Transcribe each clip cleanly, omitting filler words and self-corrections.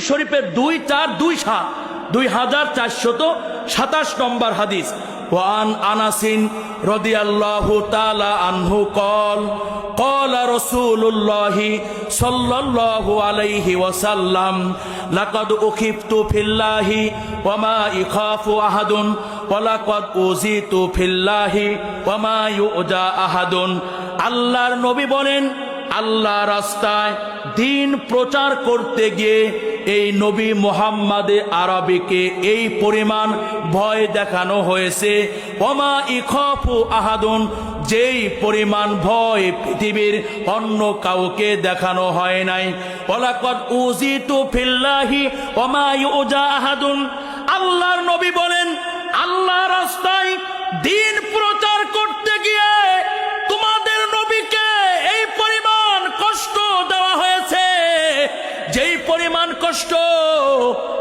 শরীফের 2427 নম্বর হাদিস। ওয়ান আনাসিন রাদিয়াল্লাহু তাআলা আনহু قال قال رسول الله صلى الله عليه وسلم لقد أخفت في الله وما يخاف أحد ولقد أوذيت في الله وما يؤذى أحد। আল্লাহর নবী বলেন, আল্লাহ রাস্তায় দিন প্রচার করতে গিয়ে এই নবী মুহাম্মাদে আরবিকে এই পরিমাণ ভয় দেখানো হয়েছে, ওমা ইখাফু আহাদুন, যেই পরিমাণ ভয় পৃথিবীর অন্য কাউকে দেখানো হয় নাই। ওয়ালাকাদ উযিতু ফিল্লাহি ওমা ইউজা আহাদুন। আল্লাহর নবী বলেন, আল্লাহ রাস্তায় দিন প্রচার করতে গিয়ে তোমাদের নবীকে এই পরিমাণ কষ্ট দেওয়া হয়েছে, যেই পরিমাণ কষ্ট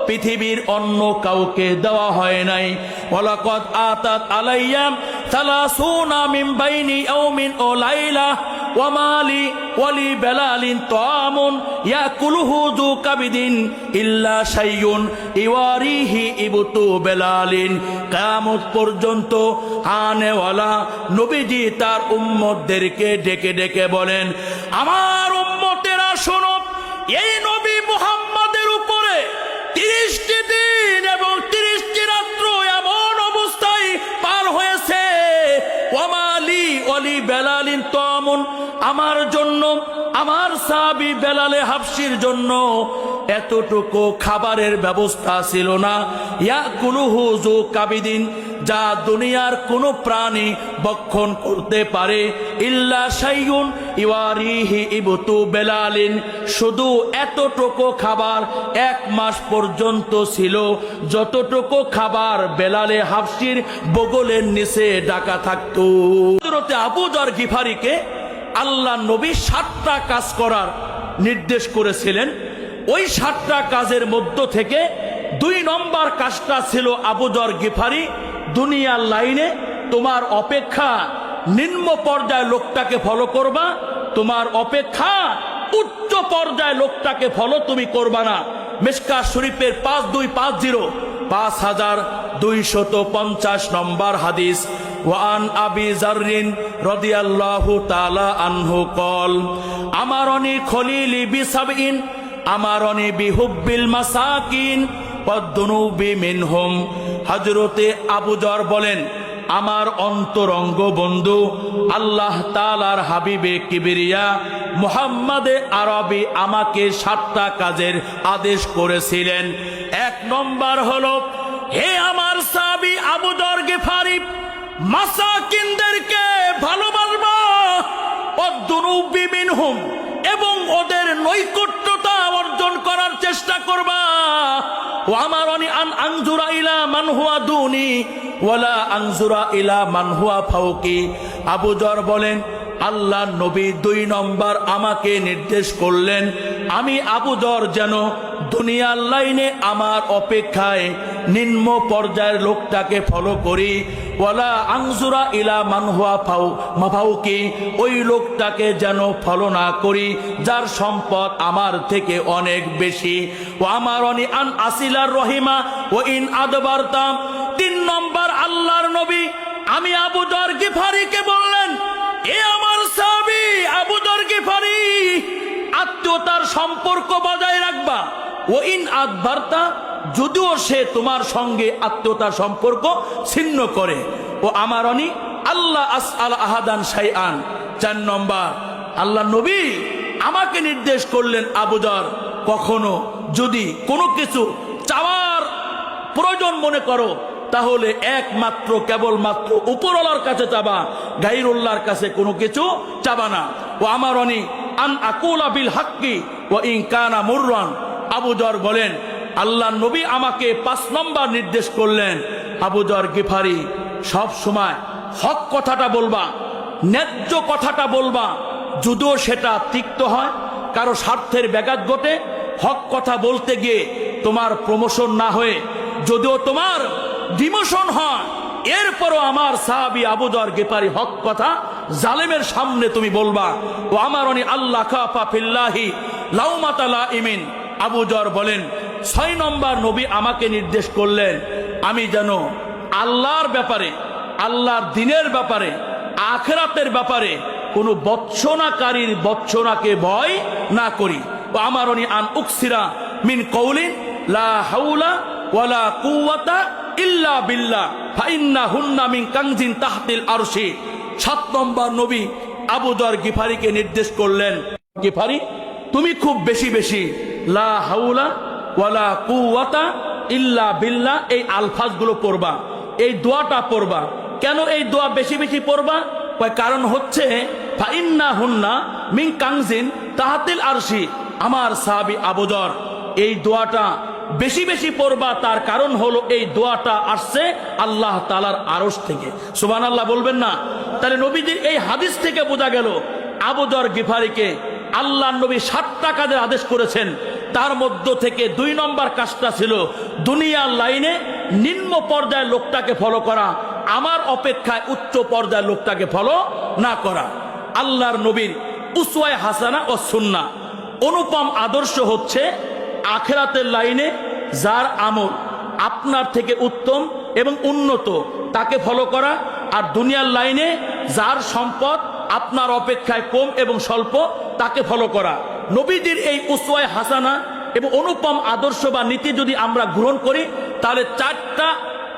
পৃথিবীর অন্য কাউকে দেওয়া হয় নাই। ওয়ালাকাদ আতাত আলাইয়া 30 মিন বাইনি ইয়াউমিন ওয়া লাইলা ওয়া মালি ওয়ালি বেলালিন তাআমুন ইয়াকুলুহু যু কাবিদিন ইল্লা শাইউন ইওয়ারিহি ইবতু বেলালিন। কিয়ামত পর্যন্ত আনেওয়ালা নবীজি তার উম্মতদেরকে ডেকে ডেকে বলেন, আমার উম্মতেরা শোনো, এই নবী মুহাম্মাদের উপরে 30টি দিন এবং 30টি রাত্র এমন অবস্থায় পার হয়েছে। ওয়ামালি ওয়ালি বেলালিন তাআমুন, আমার জন্য, আমার সাহাবী বেলালে হাবশির জন্য এতটুকু খাবারের ব্যবস্থা ছিল না। ইয়াকুলুহু যু কাবিদিন, যা দুনিয়ার কোনো প্রাণী ভক্ষণ করতে পারে। ইল্লা শাইউন ইওয়ারিহি ইবতু বেলালিন, শুধু এতটুকু খাবার 1 মাস পর্যন্ত ছিল, যতটুকু খাবার বেলালে হাবশির বগলের নিচে ঢাকা থাকতো। হযরতে আবু যর গিফারিকে আল্লাহ নবী 7টা কাজ করার নির্দেশ করেছিলেন। ওই 7টা কাজের মধ্য থেকে 2 নম্বর কাজটা ছিল, আবু যর গিফারি, দুনিয়ার লাইনে তোমার অপেক্ষা নিম্ন পর্যায়ে লোকটাকে ফলো করবা, তোমার অপেক্ষা উচ্চ পর্যায়ে লোকটাকে ফলো তুমি করবা না। মিশকাত শরীফের 5250 নম্বর হাদিস। ওয়ান আবি যাররিন রাদিয়াল্লাহু তাআলা আনহু قال আমারনি খলিলি বিসাবইন আমারনি বিহুব্বিল মাসাকিন ওয়াদ-দুনুবি মিনহুম। হযরতে আবু যর বলেন, আমার অন্তরঙ্গ বন্ধু আল্লাহ তাআলার হাবিবে কিবরিয়া মুহাম্মাদে আরবি আমাকে 7টা কাজের আদেশ করেছিলেন। 1 নম্বর হলো, হে আমার সাহাবী আবু যর গিফারি, মাসাকিনদেরকে ভালোবাসবা, ওয়াদ-দুনুবি মিনহুম, এবং ওদের নৈকট্যতা অর্জন করার চেষ্টা করবা। ওয়া আমারানি আন আনজুরা ইলা মান হুয়া দুনি ওয়ালা আনজুরা ইলা মান হুয়া ফাওকি। আবু যর বলেন, আল্লাহ নবী 2 নম্বর আমাকে নির্দেশ করলেন, আমি আবু যর যেন দুনিয়ার লাইনে আমার অপেক্ষায় নিম্ন পর্যায়ের লোকটাকে ফলো করি, ওয়ালা আনজুরা ইলা মান হুয়া ফাওকি, ওই লোকটাকে যেন ফলো না করি যার সম্পদ আমার থেকে অনেক বেশি। ও আমারনি আন আসিলার রহিমা ও ইন আদবারতাম। 3 নম্বর আল্লাহর নবী আমি আবু যর গিফারিকে বললেন, এ আমার সাহাবী আবু যর গিফারি, আত্মীয়তার সম্পর্ক বজায় রাখবা। ও ইন আদবারতা, যদিও সে তোমার সঙ্গে আত্মীয়তার সম্পর্ক ছিন্ন করে। ও আমারনি আল্লাহ আসআল আহাদান শাইআন। 4 নম্বর আল্লাহ নবী আমাকে নির্দেশ করলেন, আবু যর, কখনো যদি কোনো কিছু চাওয়ার প্রয়োজন মনে করো, তাহলে একমাত্র কেবলমাত্র উপরওয়ালার কাছে চাবা, গায়রুল্লাহর কাছে কোনো কিছু চাবা না। ও আমারনি আন আকুলা বিল হাক্কি ওয়া ইন কানা মুররান। আবু যর বলেন, আল্লাহ নবী আমাকে 5 নম্বর নির্দেশ করলেন, আবু যর গিফারি, সব সময় হক কথাটা বলবা, ন্যায্য কথাটা বলবা, যদিও সেটা তিক্ত হয়, কারো স্বার্থের ব্যাঘাত ঘটে। হক কথা বলতে গিয়ে তোমার প্রমোশন না হয়ে যদিও তোমার ডিমোশন হয়, এরপরও আমার সাহাবী আবু যর গিফারি হক কথা জালেমের সামনে তুমি বলবা। ও আমারনি আল্লাহ খাফা ফিল্লাহি লাউমাতা লাইমিন। আবু যর বলেন, 6 নম্বর নবী আমাকে নির্দেশ করলেন আমি যেন আল্লাহর ব্যাপারে, আল্লাহর দ্বীনের ব্যাপারে, আখিরাতের ব্যাপারে কোনো বচ্চনাকারীর বচ্চনাকে ভয় না করি। আমারনি আন উকসিরা মিন কওলিন লা হাওলা ওয়ালা কুওয়াতা ইল্লা বিল্লাহ ফাইন্নাহুন্না মিন কানজিন তাহতিল আরশি। 7 নম্বর নবী আবু যর গিফারিকে নির্দেশ করলেন, গিফারি তুমি খুব বেশি বেশি লা হাওলা ওয়ালা কুওয়াতা ইল্লা বিল্লাহ এই আলফাজগুলো পড়বা, এই দোয়াটা পড়বা। কেন এই দোয়া বেশি বেশি পড়বা? কারণ হচ্ছে ফাইন্নাহুন্না মিন কানজিন তাহতিল আরশি। আমার সাহাবী আবু যর এই দোয়াটা বেশি বেশি পড়বা, তার কারণ হলো এই দোয়াটা আসছে আল্লাহ তাআলার আরশ থেকে। সুবহানাল্লাহ বলবেন না? তাহলে নবীজির এই হাদিস থেকে বোঝা গেল আবু যর গিফারিকে আল্লাহ নবী 7টা কাজের আদেশ করেছেন। তার মধ্য থেকে 2 নম্বর কাজটা ছিল দুনিয়ার লাইনে নিম্ন পর্যায়ের লোকটাকে ফলো করা, আমার অপেক্ষায় উচ্চ পর্যায়ের লোকটাকে ফলো না করা। আল্লাহর নবীর উসওয়ায়ে হাসানা ও সুন্নাহ অনুপম আদর্শ হচ্ছে আখিরাতের লাইনে যার আমল আপনার থেকে উত্তম এবং উন্নত তাকে ফলো করা, আর দুনিয়ার লাইনে যার সম্পদ আপনার অপেক্ষায় কম এবং স্বল্প তাকে ফলো করা। নবীজির এই উসওয়ায়ে হাসানা এবং অনুপম আদর্শ বা নীতি যদি আমরা গ্রহণ করি তাহলে 4টা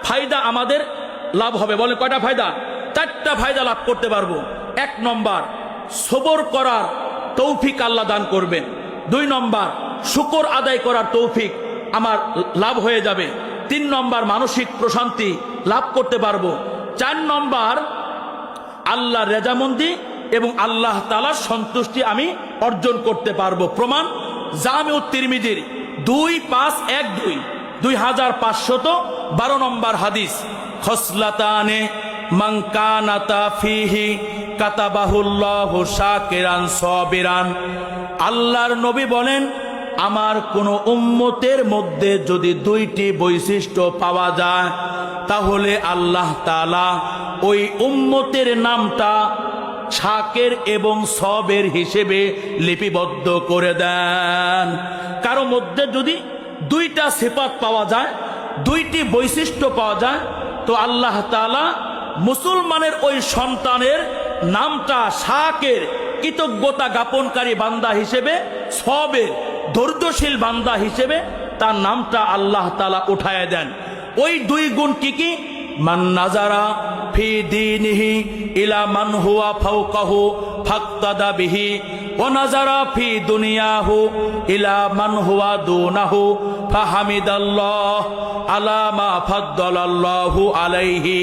ফায়দা আমাদের লাভ হবে। বলে কয়টা ফায়দা? 4টা ফায়দা লাভ করতে পারবো। 1 নম্বর সবর করার তৌফিক আল্লাহ দান করবেন। 2 নম্বর শুকর আদায় করার তৌফিক আমার লাভ হয়ে যাবে। 3 নম্বর মানসিক প্রশান্তি লাভ করতে পারবো। 4 নম্বর আল্লাহর রেজামন্দি এবং আল্লাহ তাআলার সন্তুষ্টি আমি অর্জন করতে পারবো। প্রমাণ জামিউত তিরমিজির 2512 2512 নম্বর হাদিস, খসলাতানে মান কানাতা ফিহি কাতাবাহুল্লাহু শাকিরান সাবিরান। আল্লাহর নবী বলেন আমার কোন উম্মতের মধ্যে যদি 2টি বৈশিষ্ট্য পাওয়া যায় তাহলে আল্লাহ তাআলা ওই উম্মতের নামটা শাকের এবং সবের হিসেবে লিপিবদ্ধ করে দেন। কারো মধ্যে যদি 2টা সিফাত পাওয়া যায়, 2টি বৈশিষ্ট্য পাওয়া যায়, তো আল্লাহ তাআলা মুসলমানের ওই সন্তানের নামটা শাকের কৃতজ্ঞতা জ্ঞাপনকারী বান্দা হিসেবে, সবের ধৈর্যশীল বান্দা হিসেবে তার নামটা আল্লাহ তাআলা উঠায় দেন। ওই 2 গুণ কি কি? মান নাজারা ফি দীনিহি ইলা মান হুয়া ফাওকাহু ফাক্তাদা বিহি ওয়া নাজারা ফি দুনিয়াহু ইলা মান হুয়া দুনাহু ফাহামিদাল্লাহ আলা মা ফাদ্দালাল্লাহু আলাইহি।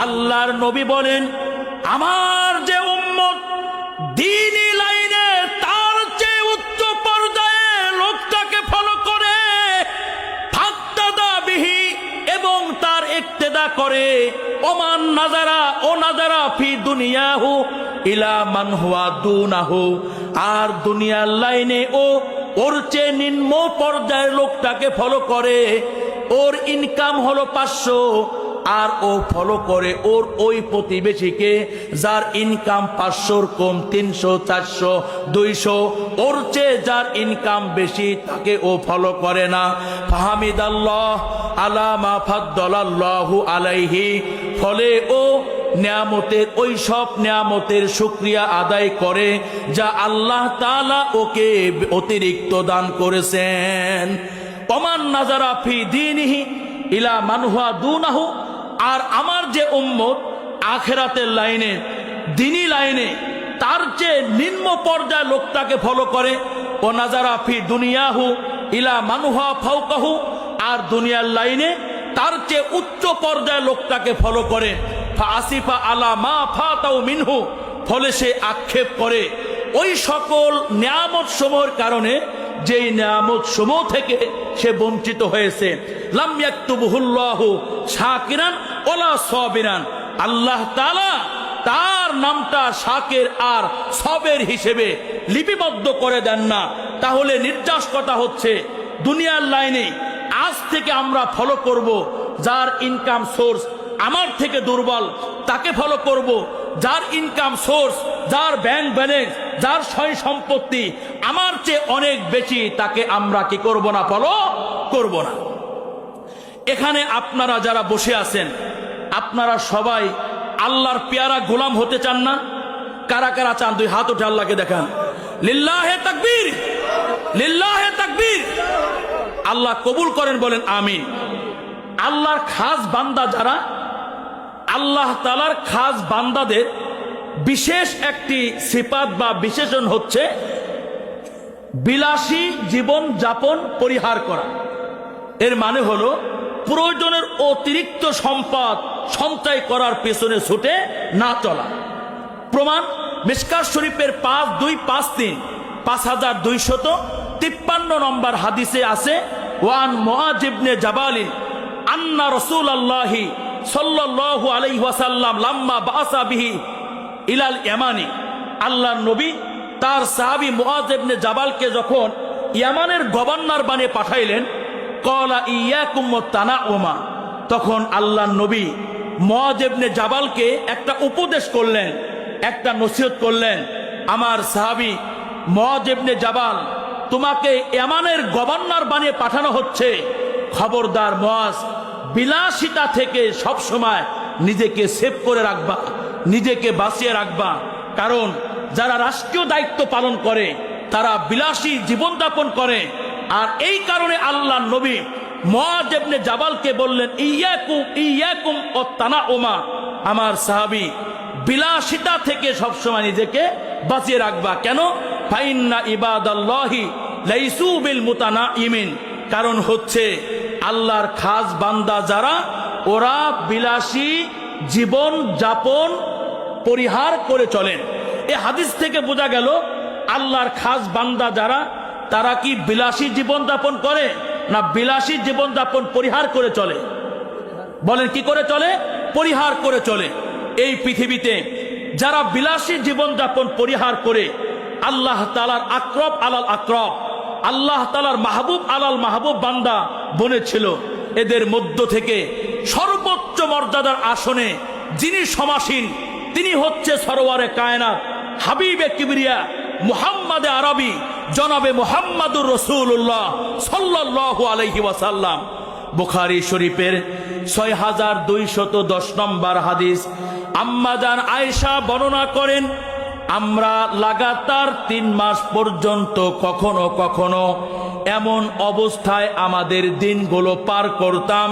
আল্লাহর নবী বলেন আমার যে উম্মত দ্বীনি লাইনে তার চেয়ে উচ্চ পর্যায়ে লোকটাকে ফলো করে, ফাক্তাদা বিহি এবং তার ইক্তেদা করে, ওমান নাজারা ও নাজারা ফি দুনিয়াহু ইলা মান হুয়া দুনাহু, আর দুনিয়ার লাইনে ও ওর চেয়ে নিম্ন পর্যায়ের লোকটাকে ফলো করে, ওর ইনকাম হলো 500 আর ও ফলো করে ওর ওই প্রতিবেশীকে যার ইনকাম 500-র কম, 300, 400, 200, ওর চেয়ে যার ইনকাম বেশি তাকে ও ফলো করে না। ফাহামিদাল্লাহ আলা মা ফাদ্দালাল্লাহু আলাইহি, ফলে ও নিয়ামতের ওই সব নিয়ামতের শুকরিয়া আদায় করে যা আল্লাহ তাআলা ওকে অতিরিক্ত দান করেছেন। ওমান নাজারা ফি দীনিহি ইলা মান হুয়া দুনাহু, আর আমার যে উম্মত আখিরাতের লাইনে দ্বীনি লাইনে তার চেয়ে নিম্ন পর্যায়ের লোকটাকে ফলো করে, ও নাজারা ফি দুনিয়াহু ইলা মান হুয়া ফাওকাহু, আর দুনিয়ার লাইনে তার চেয়ে উচ্চ পর্যায়ের লোকটাকে ফলো করে, ফাসিফা আলা মা ফাতাউ মিনহু, ফলে সে আক্ষেপ করে ওই সকল নিয়ামত সমূহের কারণে যেই নিয়ামত সমূহ থেকে সে বঞ্চিত হয়েছে। লাম ইয়াকতুবুহুল্লাহু শাকিরান ওয়ালা সাবিরান, আল্লাহ তাআলা তার নামটা শাকির আর সবের হিসেবে লিপিবদ্ধ করে দেন না। তাহলে নির্যাস কথা হচ্ছে দুনিয়ার লাইনে আজ থেকে আমরা ফলো করব যার ইনকাম সোর্স আমার থেকে দুর্বল তাকে ফলো করব, যার ইনকাম সোর্স, যার ব্যাংক ব্যালেন্স, যার সয় সম্পত্তি আমার চেয়ে অনেক বেশি তাকে আমরা কি করব না, ফলো করব না। এখানে আপনারা যারা বসে আছেন, আপনারা সবাই আল্লাহর পেয়ারা গোলাম হতে চান না? কারা কারা চান? দুই হাত উঠে আল্লাহকে দেখান। লিল্লাহে তাকবীর, লিল্লাহে তাকবীর। আল্লাহ কবুল করেন, বলেন আমিন। আল্লাহর খাস বান্দা যারা, আল্লাহ তাআলার খাস বান্দাদের বিশেষ একটি সিফাত বা বিশেষণ হচ্ছে বিলাসী জীবন যাপন পরিহার করা। এর মানে হলো প্রয়োজনের অতিরিক্ত সম্পদ সঞ্চয় করার পেছনে ছুটে না চলা। প্রমাণ মিশকাত শরীফের 5253 5253 নম্বর হাদিসে আছে, ওয়ান মুআয ইবনে জাবাল আন্না রাসূলুল্লাহ সাল্লাল্লাহু আলাইহি ওয়াসাল্লাম লাম্মা বাআসা বিহি ইলাল ইয়ামানি। আল্লাহর নবী তার সাহাবী মুআয ইবনে জাবালকে যখন ইয়ামানের গভর্নর বানিয়ে পাঠাইলেন, ক্বালা ইয়াকুম ওয়াত-তানাউমা, তখন আল্লাহর নবী মুআয ইবনে জাবালকে একটা উপদেশ করলেন, একটা নসিহত করলেন। আমার সাহাবী মুআয ইবনে জাবাল, তোমাকে ইয়ামানের গভর্নর বানিয়ে পাঠানো হচ্ছে, খবরদার মুআয, বিলাসিতা থেকে সব সময় নিজেকে সেভ করে রাখবা, নিজেকে বাঁচিয়ে রাখবা। কারণ যারা রাষ্ট্রীয় দায়িত্ব পালন করে তারা বিলাসী জীবনযাপন করে। আর এই কারণে আল্লাহর নবী মুআয ইবনে জাবালকে বললেন, ইয়াকুম ওয়াত-তানাউমা, আমার সাহাবী, বিলাসিতা থেকে সবসময় নিজেকে বাঁচিয়ে রাখবা। কেন? ফাইন্না ইবাদাল্লাহি লাইসু বিল মুতানাইমিন, কারণ হচ্ছে আল্লাহর খাস বান্দা যারা, ওরা বিলাসী জীবন যাপন পরিহার করে চলেন। এই হাদিস থেকে বোঝা গেল আল্লাহর খাস বান্দা যারা, তারা কি বিলাসী জীবন যাপন করে না বিলাসী জীবন যাপন পরিহার করে চলে? বলেন কি করে চলে? পরিহার করে চলে। এই পৃথিবীতে যারা বিলাসী জীবন যাপন পরিহার করে আল্লাহ তাআলার আকরব আলাল আকরব, আল্লাহ তাআলার মাহবুব আলাল মাহবুব বান্দা বনেছিল, এদের মধ্য থেকে সর্বোচ্চ মর্যাদার আসনে যিনি সমাসীন, তিনি হচ্ছে সরওয়ারে কায়নাত, হাবিবে কিবরিয়া, মুহাম্মাদে আরবি, জনাবে মুহাম্মাদুর রাসূলুল্লাহ সাল্লাল্লাহু আলাইহি ওয়াসাল্লাম। বুখারী শরীফের 6210 নম্বর হাদিস, আম্মা জান আয়েশা বর্ণনা করেন, আমরা লাগাতার 3 মাস পর্যন্ত কখনো কখনো এমন অবস্থায় আমাদের দিনগুলো পার করতাম,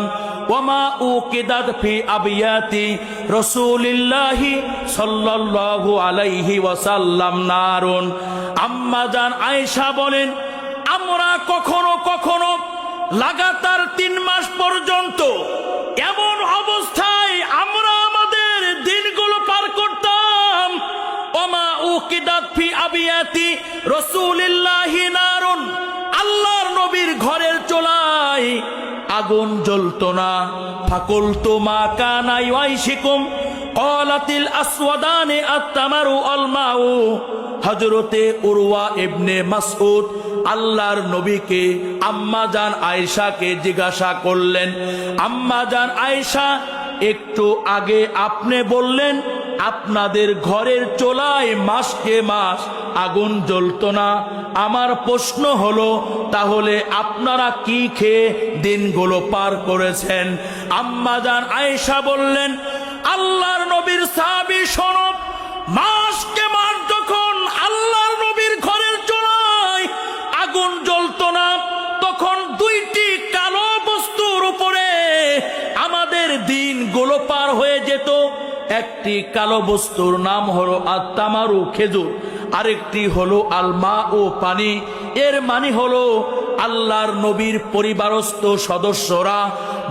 ওয়ামা উকিদাত ফি আবিয়াতি রাসূলিল্লাহি সাল্লাল্লাহু আলাইহি ওয়াসাল্লাম নারুন। আম্মা জান আয়েশা বলেন, আমরা কখনো কখনো লাগাতার 3 মাস পর্যন্ত এমন অবস্থায় আমরা আমাদের দিনগুলো পার করতাম, ওমা উকিদাত ফি আবিয়াতি রাসূলিল্লাহি নারুন, আল্লাহর নবীর ঘরের চুলায় আগুন জ্বলতো না। ফাকুলতু মা কানা ইয়াইশিকুম ক্বালাতিল আসওয়াদানি আত-তামারু আল মাউ। হযরতে উরওয়া ইবনে মাসউদ আল্লাহর নবীকে আম্মা জান আয়েশাকে জিজ্ঞাসা করলেন, আম্মা জান আয়েশা, একটু আগে আপনি বললেন আপনাদের ঘরের চুলায় মাসকে মাস আগুন জ্বলতো না। আমার প্রশ্ন হলো, তাহলে আপনারা কি খেয়ে দিনগুলো পার করেছেন? আম্মা জান আয়েশা বললেন, আল্লাহর নবীর সাহাবী শোনো, মাসকে মাস যখন আল্লাহর নবীর ঘরের চুলায় আগুন জ্বলতো না, তখন 2টি কালো বস্তুর উপরে আমাদের দিনগুলো পার হয়ে যেত। একটি কালো বস্তুর নাম হলো আত-তামারু, খেজুর, আরেকটি হলো আল-মা ও পানি। এর মানে হলো আল্লাহর নবীর পরিবারস্থ সদস্যরা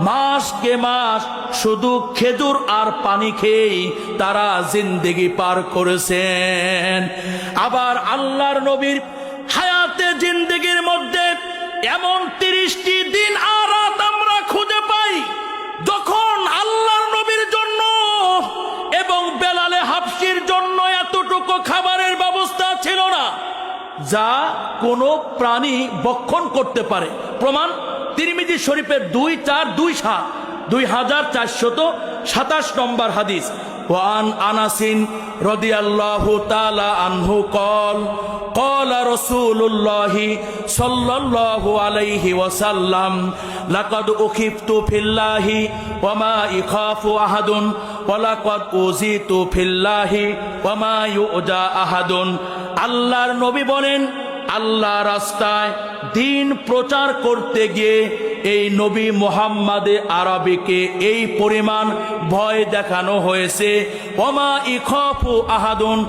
মাসকে মাস শুধু খেজুর আর পানি খেয়েই তারা জিন্দেগি পার করেছেন। আবার আল্লাহর নবীর হায়াতে জিন্দেগির মধ্যে এমন 30টি দিন আর রাত আমরা খুঁজে পাই যখন আল্লাহর নবীর জন্য এবং বেলালে হাবশির জন্য এতটুকু খাবারের ব্যবস্থা ছিল না যা কোনো প্রাণী ভক্ষণ করতে পারে। প্রমাণ তিরমিজি শরীফের 2427 নম্বর হাদিস, ওয়ান আনাসিন রাদিয়াল্লাহু তাআলা আনহু কল قال رسول الله صلى الله عليه وسلم لقد أخفت في الله وما يخاف أحد ولقد أوذيت في الله وما يؤذى أحد আল্লাহর নবী বলেন আল্লাহ রাস্তায় দিন প্রচার করতে গিয়ে এই নবী মুহাম্মদে আরবিকে এই পরিমাণ ভয় দেখানো হয়েছে ওমা ইখাফু আহাদুন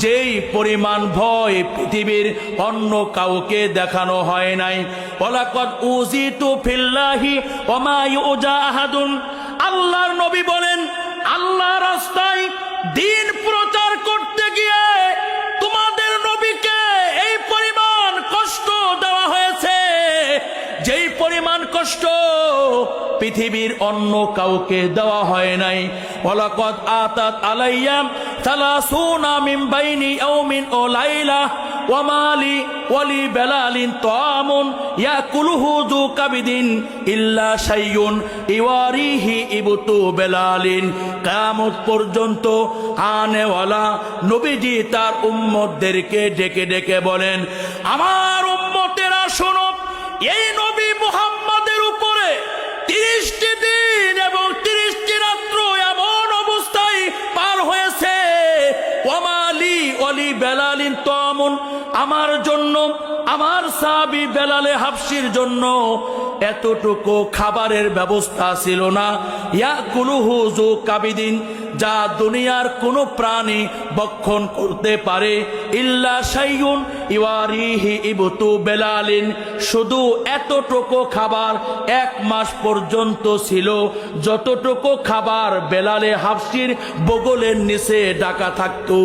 যেই পরিমাণ ভয় পৃথিবীর অন্য কাউকে দেখানো হয় নাই ওয়ালাকাদ উযিতু ফিল্লাহি ওমা ইউজা আহাদুন আল্লাহর নবী বলেন আল্লাহ রাস্তায় দিন প্রচার করতে গিয়ে তোমাদের নবীকে এই পরিমাণ কষ্ট দেওয়া হয়েছে যেই পরিমাণ কষ্ট পৃথিবীর অন্য কাউকে দেওয়া হয় নাই ওয়ালাকাদ আতাত আলাইয়া 30 মিন বাইনি ইয়াউমিন ও লাইলা ওয়ামালি ওয়ালি বেলালিন তাআমুন ইয়াকুলুহু যু কাবিদিন ইল্লা শাইউন ইওয়ারিহি ইবতু বেলালিন কিয়ামত পর্যন্ত আনেওয়ালা নবীজি তার উম্মতদেরকে ডেকে ডেকে বলেন আমার উম্মতেরা শোনো এই নবী মুহাম্মদের উপরে 30টি দিন এবং 30টি রাত্র এমন অবস্থায় পার হয়েছে ওয়ামালি ওয়ালি বেলালিন তাআমুন আমার জন্য আমার সাহাবী বেলালে হাবশির জন্য এতটুকু খাবারের ব্যবস্থা ছিল না ইয়াকুলুহু যু কাবিদিন যা দুনিয়ার কোনো প্রাণী ভক্ষণ করতে পারে ইল্লা শাইউন ইওয়ারিহি ইবতু বেলালিন শুধু এতটুকু খাবার 1 মাস পর্যন্ত ছিল যতটুকু খাবার বেলালে হাবশির বগলের নিচে ঢাকা থাকতো।